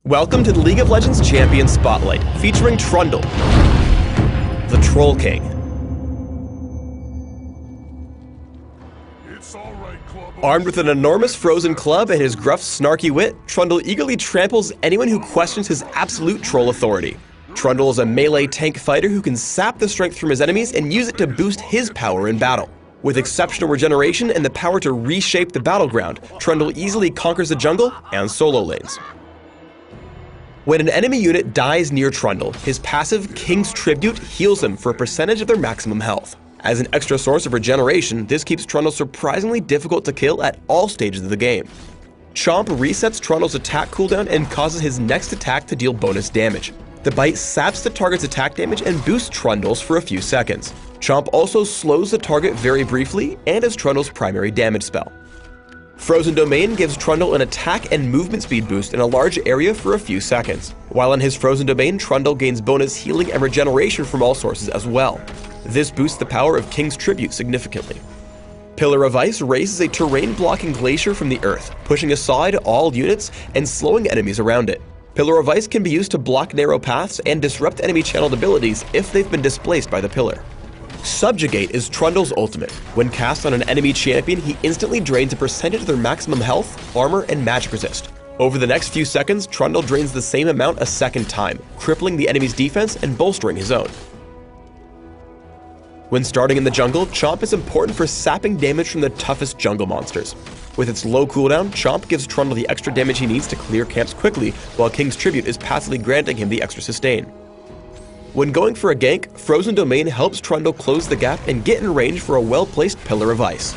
Welcome to the League of Legends Champion Spotlight, featuring Trundle, the Troll King. Armed with an enormous frozen club and his gruff, snarky wit, Trundle eagerly tramples anyone who questions his absolute troll authority. Trundle is a melee tank fighter who can sap the strength from his enemies and use it to boost his power in battle. With exceptional regeneration and the power to reshape the battleground, Trundle easily conquers the jungle and solo lanes. When an enemy unit dies near Trundle, his passive King's Tribute heals them for a percentage of their maximum health. As an extra source of regeneration, this keeps Trundle surprisingly difficult to kill at all stages of the game. Chomp resets Trundle's attack cooldown and causes his next attack to deal bonus damage. The bite saps the target's attack damage and boosts Trundle's for a few seconds. Chomp also slows the target very briefly and is Trundle's primary damage spell. Frozen Domain gives Trundle an attack and movement speed boost in a large area for a few seconds. While in his Frozen Domain, Trundle gains bonus healing and regeneration from all sources as well. This boosts the power of King's Tribute significantly. Pillar of Ice raises a terrain-blocking glacier from the earth, pushing aside all units and slowing enemies around it. Pillar of Ice can be used to block narrow paths and disrupt enemy channeled abilities if they've been displaced by the pillar. Subjugate is Trundle's ultimate. When cast on an enemy champion, he instantly drains a percentage of their maximum health, armor, and magic resist. Over the next few seconds, Trundle drains the same amount a second time, crippling the enemy's defense and bolstering his own. When starting in the jungle, Chomp is important for sapping damage from the toughest jungle monsters. With its low cooldown, Chomp gives Trundle the extra damage he needs to clear camps quickly, while King's Tribute is passively granting him the extra sustain. When going for a gank, Frozen Domain helps Trundle close the gap and get in range for a well-placed Pillar of Ice.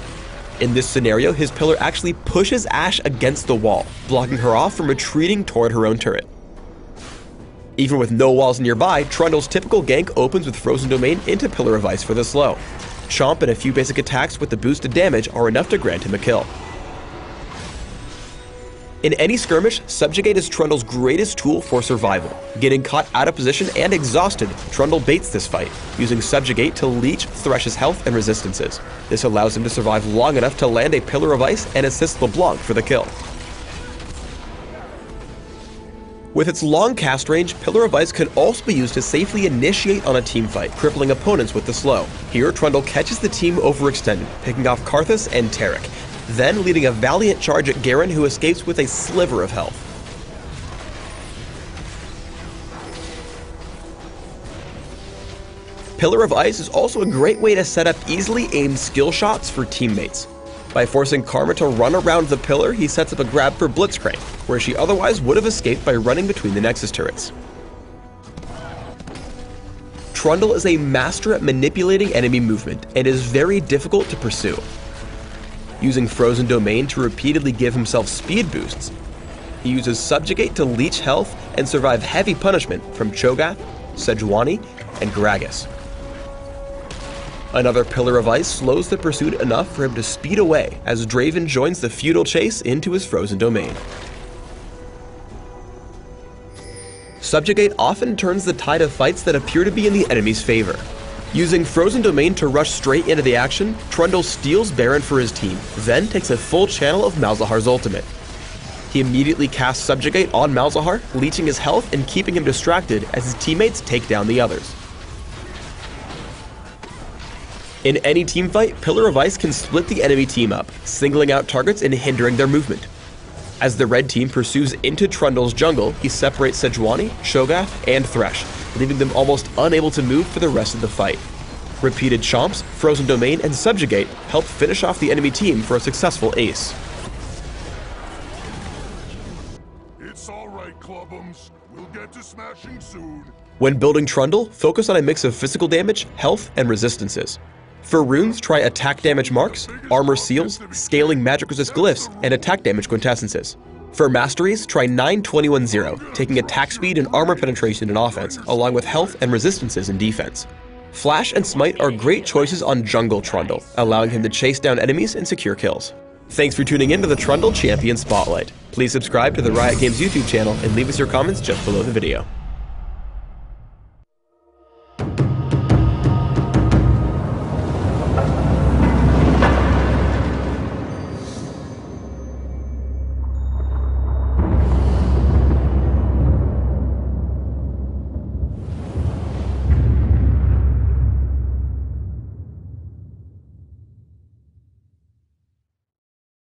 In this scenario, his pillar actually pushes Ashe against the wall, blocking her off from retreating toward her own turret. Even with no walls nearby, Trundle's typical gank opens with Frozen Domain into Pillar of Ice for the slow. Chomp and a few basic attacks with the boosted damage are enough to grant him a kill. In any skirmish, Subjugate is Trundle's greatest tool for survival. Getting caught out of position and exhausted, Trundle baits this fight, using Subjugate to leech Thresh's health and resistances. This allows him to survive long enough to land a Pillar of Ice and assist LeBlanc for the kill. With its long cast range, Pillar of Ice can also be used to safely initiate on a teamfight, crippling opponents with the slow. Here, Trundle catches the team overextended, picking off Karthus and Taric, then leading a valiant charge at Garen, who escapes with a sliver of health. Pillar of Ice is also a great way to set up easily aimed skill shots for teammates. By forcing Karma to run around the pillar, he sets up a grab for Blitzcrank, where she otherwise would have escaped by running between the Nexus turrets. Trundle is a master at manipulating enemy movement and is very difficult to pursue. Using Frozen Domain to repeatedly give himself speed boosts, he uses Subjugate to leech health and survive heavy punishment from Cho'Gath, Sejuani, and Gragas. Another Pillar of Ice slows the pursuit enough for him to speed away as Draven joins the futile chase into his Frozen Domain. Subjugate often turns the tide of fights that appear to be in the enemy's favor. Using Frozen Domain to rush straight into the action, Trundle steals Baron for his team, then takes a full channel of Malzahar's ultimate. He immediately casts Subjugate on Malzahar, leeching his health and keeping him distracted as his teammates take down the others. In any teamfight, Pillar of Ice can split the enemy team up, singling out targets and hindering their movement. As the red team pursues into Trundle's jungle, he separates Sejuani, Cho'Gath, and Thresh, leaving them almost unable to move for the rest of the fight. Repeated chomps, Frozen Domain, and Subjugate help finish off the enemy team for a successful ace. It's alright, Clubbums. We'll get to smashing soon. When building Trundle, focus on a mix of physical damage, health, and resistances. For runes, try attack damage marks, armor seals, scaling magic resist glyphs, and attack damage quintessences. For masteries, try 9-21-0, taking attack speed and armor penetration in offense, along with health and resistances in defense. Flash and Smite are great choices on jungle Trundle, allowing him to chase down enemies and secure kills. Thanks for tuning in to the Trundle Champion Spotlight. Please subscribe to the Riot Games YouTube channel and leave us your comments just below the video.